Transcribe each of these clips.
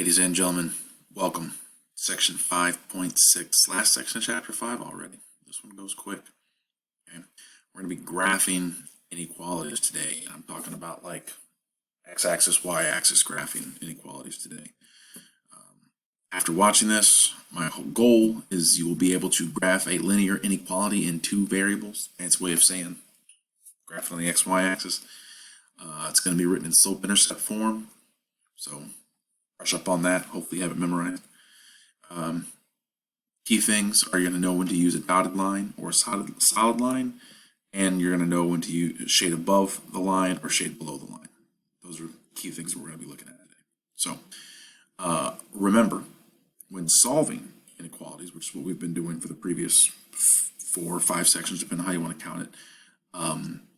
Ladies and gentlemen, welcome. Section 5.6, last section of chapter 5 already. This one goes quick. Okay, we're going to be graphing inequalities today. I'm talking about like x-axis, y-axis graphing inequalities today. After watching this, my whole goal is you will be able to graph a linear inequality in two variables. Fancy way of saying graph on the x-y axis. It's going to be written in slope-intercept form. So brush up on that. Hopefully you have it memorized. Key things are you're going to know when to use a dotted line or a solid line, and you're going to know when to use shade above the line or shade below the line. Those are key things we're going to be looking at today. So remember, when solving inequalities, which is what we've been doing for the previous 4 or 5 sections, depending on how you want to count it,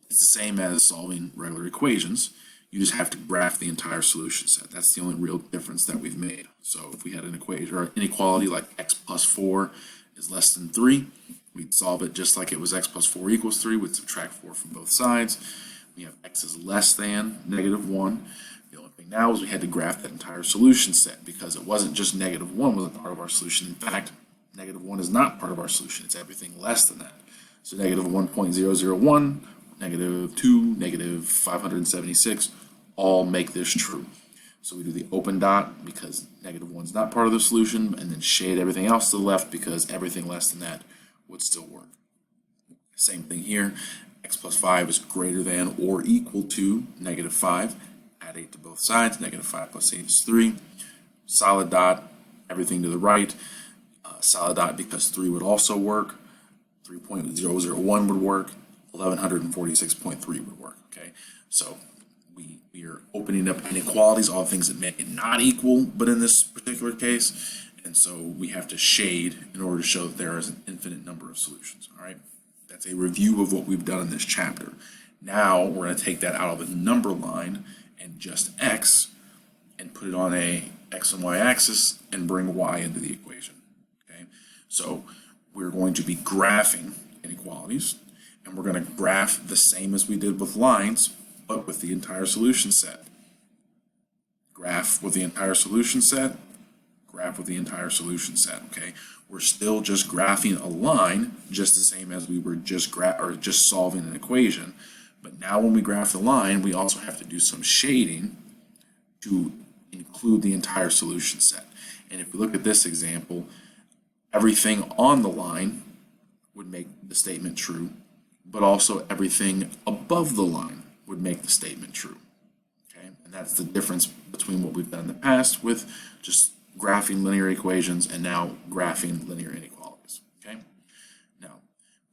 it's the same as solving regular equations. You just have to graph the entire solution set. That's the only real difference that we've made. So if we had an equation or an inequality like x plus 4 is less than 3, we'd solve it just like it was x plus 4 equals 3. We'd subtract 4 from both sides. We have x is less than -1. The only thing now is we had to graph that entire solution set because it wasn't just -1 wasn't part of our solution. In fact, -1 is not part of our solution. It's everything less than that. So -1.001, -2, -576, all make this true. So we do the open dot because -1 is not part of the solution, and then shade everything else to the left because everything less than that would still work. Same thing here. X plus 5 is greater than or equal to -5. Add 8 to both sides. -5 plus 8 is 3. Solid dot, everything to the right. Solid dot because 3 would also work. 3.001 would work. 1146.3 would work. Okay, so we are opening up inequalities, all things that make it not equal, but in this particular case, and so we have to shade in order to show that there is an infinite number of solutions. All right, that's a review of what we've done in this chapter. Now we're going to take that out of the number line and just x, and put it on a x and y axis and bring y into the equation. Okay, so we're going to be graphing inequalities. And we're going to graph the same as we did with lines, but with the entire solution set. Graph with the entire solution set, graph with the entire solution set, okay? We're still just graphing a line, just the same as we were just solving an equation. But now when we graph the line, we also have to do some shading to include the entire solution set. And if we look at this example, everything on the line would make the statement true, but also everything above the line would make the statement true. Okay, and that's the difference between what we've done in the past with just graphing linear equations and now graphing linear inequalities. Okay, now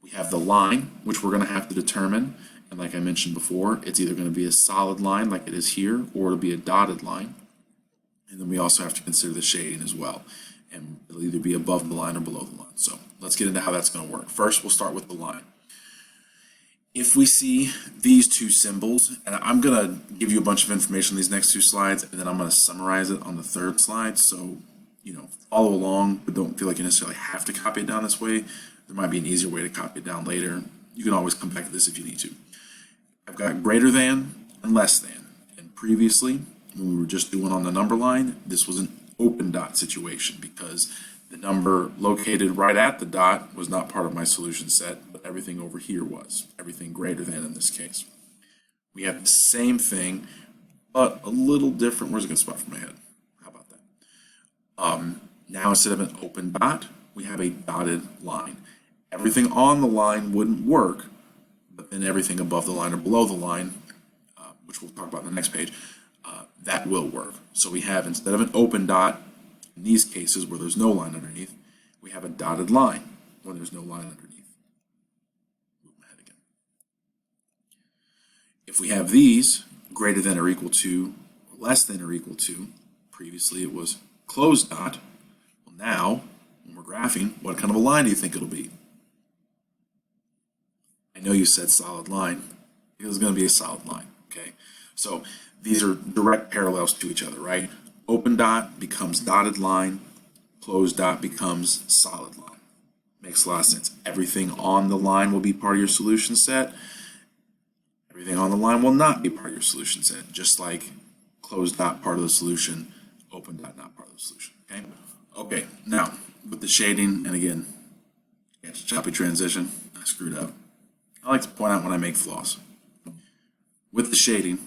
we have the line, which we're going to have to determine, and like I mentioned before, it's either going to be a solid line like it is here, or it'll be a dotted line. And then we also have to consider the shading as well, and it'll either be above the line or below the line. So let's get into how that's going to work. First, we'll start with the line. If we see these two symbols, and I'm going to give you a bunch of information on these next 2 slides, and then I'm going to summarize it on the 3rd slide, so follow along, but don't feel like you necessarily have to copy it down this way. There might be an easier way to copy it down later. You can always come back to this if you need to. I've got greater than and less than, and previously, when we were just doing on the number line, this was an open dot situation because the number located right at the dot was not part of my solution set, but everything over here was, everything greater than in this case. We have the same thing, but a little different. Where's a good spot for my head? How about that? Now instead of an open dot, we have a dotted line. Everything on the line wouldn't work, but then everything above the line or below the line, which we'll talk about in the next page, that will work. So we have, instead of an open dot, in these cases where there's no line underneath, we have a dotted line when there's no line underneath. Move my head again. If we have these greater than or equal to, or less than or equal to, previously it was closed dot. Well, now when we're graphing, what kind of a line do you think it'll be? I know you said solid line. It was going to be a solid line. Okay, so these are direct parallels to each other, right? Open dot becomes dotted line, closed dot becomes solid line. Makes a lot of sense. Everything on the line will be part of your solution set. Everything on the line will not be part of your solution set, just like closed dot part of the solution, open dot not part of the solution. Okay. Okay. Now with the shading, and again, it's a choppy transition. I screwed up. I like to point out when I make flaws. With the shading,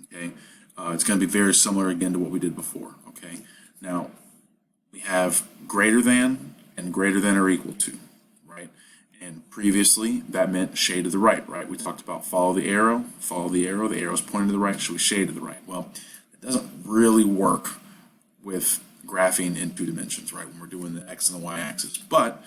okay, it's going to be very similar again to what we did before. Okay. Now we have greater than and greater than or equal to, right? And previously that meant shade to the right, right? We talked about follow the arrow, the arrow's pointing to the right, so we shade to the right. Well, it doesn't really work with graphing in 2 dimensions, right? When we're doing the X and the Y axis. But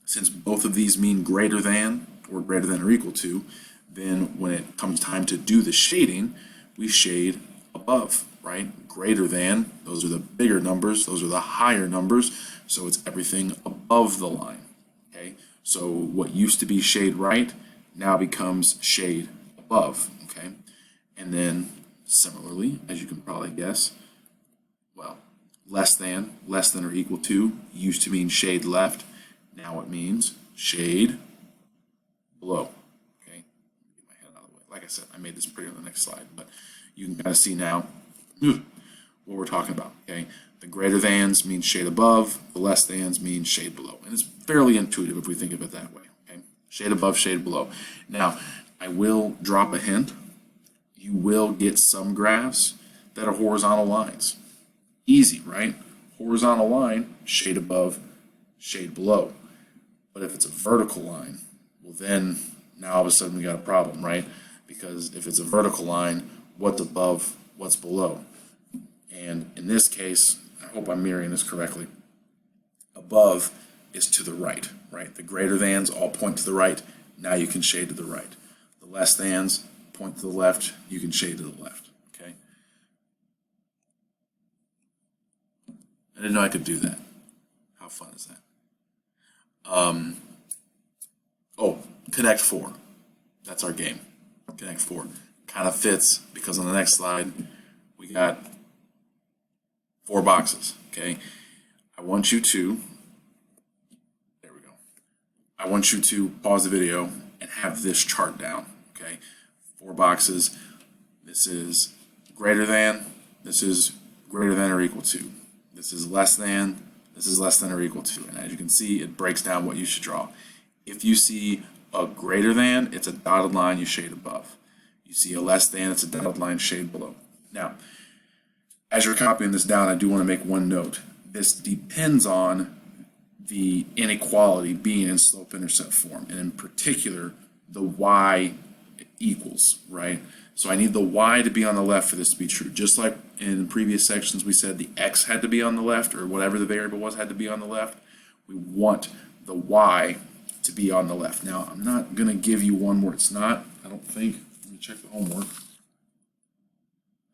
since both of these mean greater than or equal to, then when it comes time to do the shading, we shade above, right? Greater than, those are the bigger numbers, those are the higher numbers, so it's everything above the line, okay? So what used to be shade right now becomes shade above, okay? And then similarly, as you can probably guess, well, less than or equal to used to mean shade left, now it means shade below, okay? Get my head out of the way. Like I said, I made this pretty on the next slide, but you can kind of see now what we're talking about, okay? The greater thans mean shade above, the less thans mean shade below. And it's fairly intuitive if we think of it that way, okay? Shade above, shade below. Now, I will drop a hint. You will get some graphs that are horizontal lines. Easy, right? Horizontal line, shade above, shade below. But if it's a vertical line, well then, now all of a sudden we got a problem, right? Because if it's a vertical line, what's above, what's below? And in this case, I hope I'm mirroring this correctly, above is to the right, right? The greater thans all point to the right, now you can shade to the right. The less thans point to the left, you can shade to the left, okay? I didn't know I could do that. How fun is that? Oh, Connect 4. That's our game. Connect 4. Kind of fits because on the next slide, we got 4 boxes, okay? I want you to, there we go. I want you to pause the video and have this chart down, okay? 4 boxes. This is greater than, this is greater than or equal to. This is less than, this is less than or equal to. And as you can see, it breaks down what you should draw. If you see a greater than, it's a dotted line, you shade above. You see a less than, it's a dotted line, shade below. Now, as you're copying this down, I do want to make one note. This depends on the inequality being in slope-intercept form, and in particular, the y equals, right? So I need the y to be on the left for this to be true. Just like in previous sections we said the x had to be on the left, or whatever the variable was had to be on the left. We want the y to be on the left. Now, I'm not going to give you one where it's not, I don't think. Let me check the homework.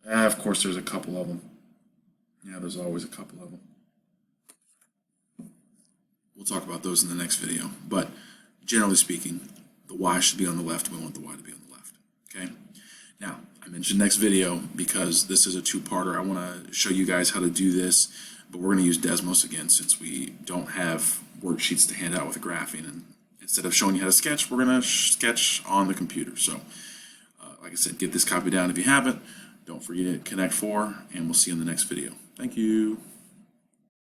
Of course, there's a couple of them. Yeah, there's always a couple of them. We'll talk about those in the next video. But generally speaking, the y should be on the left, and we want the y to be on the left. Okay? Now, I mentioned next video because this is a 2-parter. I want to show you guys how to do this, but we're going to use Desmos again since we don't have worksheets to hand out with graphing. And instead of showing you how to sketch, we're going to sketch on the computer. So, like I said, get this copy down if you haven't. Don't forget to Connect 4, and we'll see you in the next video. Thank you.